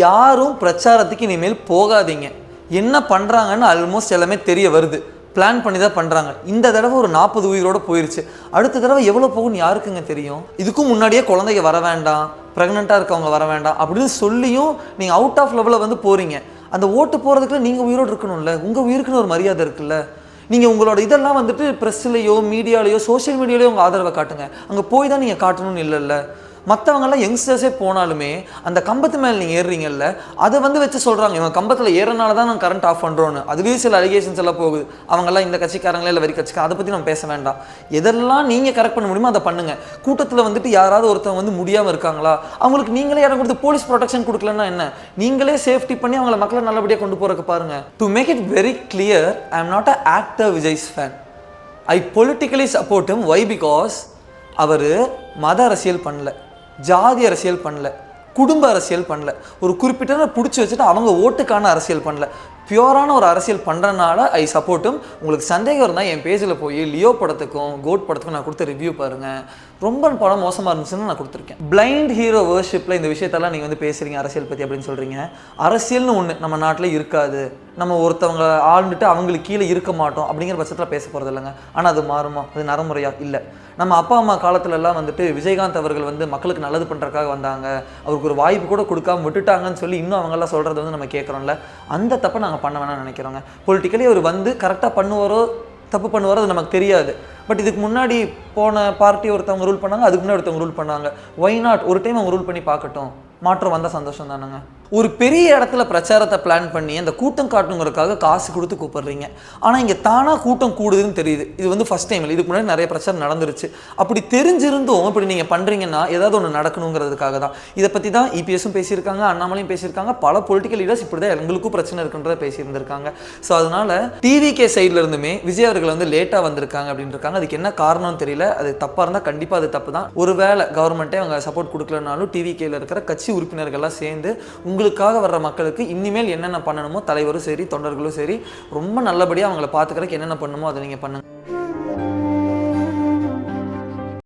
யாரும் பிரச்சாரத்துக்கு இனிமேல் போகாதீங்க. என்ன பண்ணுறாங்கன்னு ஆல்மோஸ்ட் எல்லாமே தெரிய வருது. பிளான் பண்ணி தான் பண்ணுறாங்க. இந்த தடவை ஒரு 40 உயிரோடு போயிடுச்சு. அடுத்த தடவை எவ்வளோ போகும்னு யாருக்குங்க தெரியும்? இதுக்கும் முன்னாடியே குழந்தைங்க வர வேண்டாம், ப்ரெக்னெண்ட்டாக இருக்கவங்க வர வேண்டாம் அப்படின்னு சொல்லியும் நீங்கள் அவுட் ஆஃப் லெவலில் வந்து போகிறீங்க. அந்த ஓட்டு போகிறதுக்குள்ள நீங்கள் உயிரோடு இருக்கணும்ல, உங்கள் உயிருக்குன்னு ஒரு மரியாதை இருக்குல்ல. நீங்கள் உங்களோட இதெல்லாம் வந்துட்டு ப்ரெஸ்லையோ மீடியாலேயோ சோஷியல் மீடியாலேயோ உங்கள் ஆதரவை காட்டுங்க. அங்கே போய் தான் நீங்கள் காட்டணும்னு இல்லைல்ல. மற்றவங்கெல்லாம் யங்ஸ்டர்ஸே போனாலுமே அந்த கம்பத்து மேலே நீங்கள் ஏறுறீங்கல்ல, அதை வந்து வச்சு சொல்கிறாங்க இவங்க கம்பத்தில் ஏறனால தான் நான் கரண்ட் ஆஃப் பண்ணுறோன்னு. அதுவே சில அலிகேஷன்ஸ் எல்லாம் போகுது. அவங்கெல்லாம் இந்த கட்சிக்காரங்களே இல்லை வரி கட்சிக்கார, அதை பற்றி நம்ம பேச வேண்டாம். எதெல்லாம் நீங்கள் கரெக்ட் பண்ண முடியுமோ அதை பண்ணுங்கள். கூட்டத்தில் வந்துட்டு யாராவது ஒருத்தவங்க வந்து முடியாமல் இருக்காங்களா, அவங்களுக்கு நீங்களே இடம் கொடுத்து போலீஸ் ப்ரொடெக்ஷன் கொடுக்கலன்னா என்ன, நீங்களே சேஃப்டி பண்ணி அவங்கள மக்களை நல்லபடியாக கொண்டு போகிறக்கு பாருங்கள். To make it very clear, I am not a actor Vijay's fan. I politically support him. Why? Because அவர் மத அரசியல் பண்ணல, ஜாதி அரசியல் பண்ணல, குடும்ப அரசியல் பண்ணல, ஒரு குறிப்பிட்ட பிடிச்சி வச்சுட்டு அவங்க ஓட்டுக்கான அரசியல் பண்ணல. பியூரான ஒரு அரசியல் பண்ணுறனால ஐ சப்போர்ட்டும். உங்களுக்கு சந்தேகம் இருந்தால் என் பேஜில் போய் லியோ படத்துக்கும் கோட் படத்துக்கும் நான் கொடுத்த ரிவ்யூ பாருங்கள். ரொம்ப படம் மோசமாக இருந்துச்சுன்னு நான் கொடுத்துருக்கேன். பிளைண்ட் ஹீரோ வர்ஷிப்பில் இந்த விஷயத்தெல்லாம் நீங்கள் வந்து பேசுகிறீங்க அரசியல் பற்றி அப்படின்னு சொல்கிறீங்க. அரசியல்னு ஒன்று நம்ம நாட்டில் இருக்காது. நம்ம ஒருத்தவங்க ஆளுந்துட்டு அவங்களுக்கு கீழே இருக்க மாட்டோம் அப்படிங்கிற பட்சத்தில் பேச போகிறது இல்லைங்க. ஆனால் அது மாறுமா? அது நடைமுறையா? இல்லை. நம்ம அப்பா அம்மா காலத்துலலாம் வந்துட்டு விஜயகாந்த் அவர்கள் வந்து மக்களுக்கு நல்லது பண்ணுறதுக்காக வந்தாங்க, அவருக்கு ஒரு வாய்ப்பு கூட கொடுக்காம விட்டுட்டாங்கன்னு சொல்லி இன்னும் அவங்கெல்லாம் சொல்கிறது வந்து நம்ம கேட்குறோம்ல. அந்த தப்பை நாங்கள் பண்ண வேணாம்னு நினைக்கிறோங்க. பொலிட்டிக்கலி அவர் வந்து கரெக்டாக பண்ணுவாரோ தப்பு பண்ணுவாரோ அது நமக்கு தெரியாது. பட் இதுக்கு முன்னாடி போன பார்ட்டி ஒருத்தவங்க ரூல் பண்ணாங்க, அதுக்கு முன்னாடி ஒருத்தவங்க ரூல் பண்ணாங்க. ஒய் நாட் ஒரு டைம் அவங்க ரூல் பண்ணி பார்க்கட்டும், மாற்றம் வந்தால் சந்தோஷம் தானுங்க. ஒரு பெரிய இடத்துல பிரச்சாரத்தை பிளான் பண்ணி அந்த கூட்டம் காட்டணுங்கிறதுக்காக காசு கொடுத்து கூப்பிடுறீங்க. ஆனால் இங்கே தானாக கூட்டம் கூடுதுன்னு தெரியுது. இது வந்து ஃபஸ்ட் டைம் இல்லை, இதுக்கு முன்னாடி நிறைய பிரச்சாரம் நடந்துருச்சு. அப்படி தெரிஞ்சிருந்தும் இப்படி நீங்கள் பண்ணுறீங்கன்னா ஏதாவது ஒன்று நடக்கணுங்கிறதுக்காக தான். இதை பற்றி தான் இபிஎஸும் பேசியிருக்காங்க, அண்ணாமலையும் பேசியிருக்காங்க, பல பொலிட்டிக்கல் லீடர்ஸ் இப்படி தான் எங்களுக்கும் பிரச்சனை இருக்குன்றதை பேசியிருந்திருக்காங்க. ஸோ அதனால் டிவிகே சைடில் இருந்துமே விஜய் அவர்கள் வந்து லேட்டாக வந்திருக்காங்க அப்படின்னு இருக்காங்க. அதுக்கு என்ன காரணம்னு தெரியல. அது தப்பாக இருந்தால் கண்டிப்பாக அது தப்பு தான். ஒருவேளை கவர்மெண்ட்டே அவங்க சப்போர்ட் கொடுக்கலனாலும் டிவிகேயில் இருக்கிற கட்சி உறுப்பினர்கள்லாம் சேர்ந்து உங்களுக்காக வர்ற மக்களுக்கு இனிமேல் என்னென்ன பண்ணணுமோ தலைவரும் சரி தொண்டர்களும் சரி ரொம்ப நல்லபடியாக அவங்கள பார்த்துக்கிறதுக்கு என்னென்ன பண்ணணுமோ அதை நீங்கள் பண்ணுங்கள்.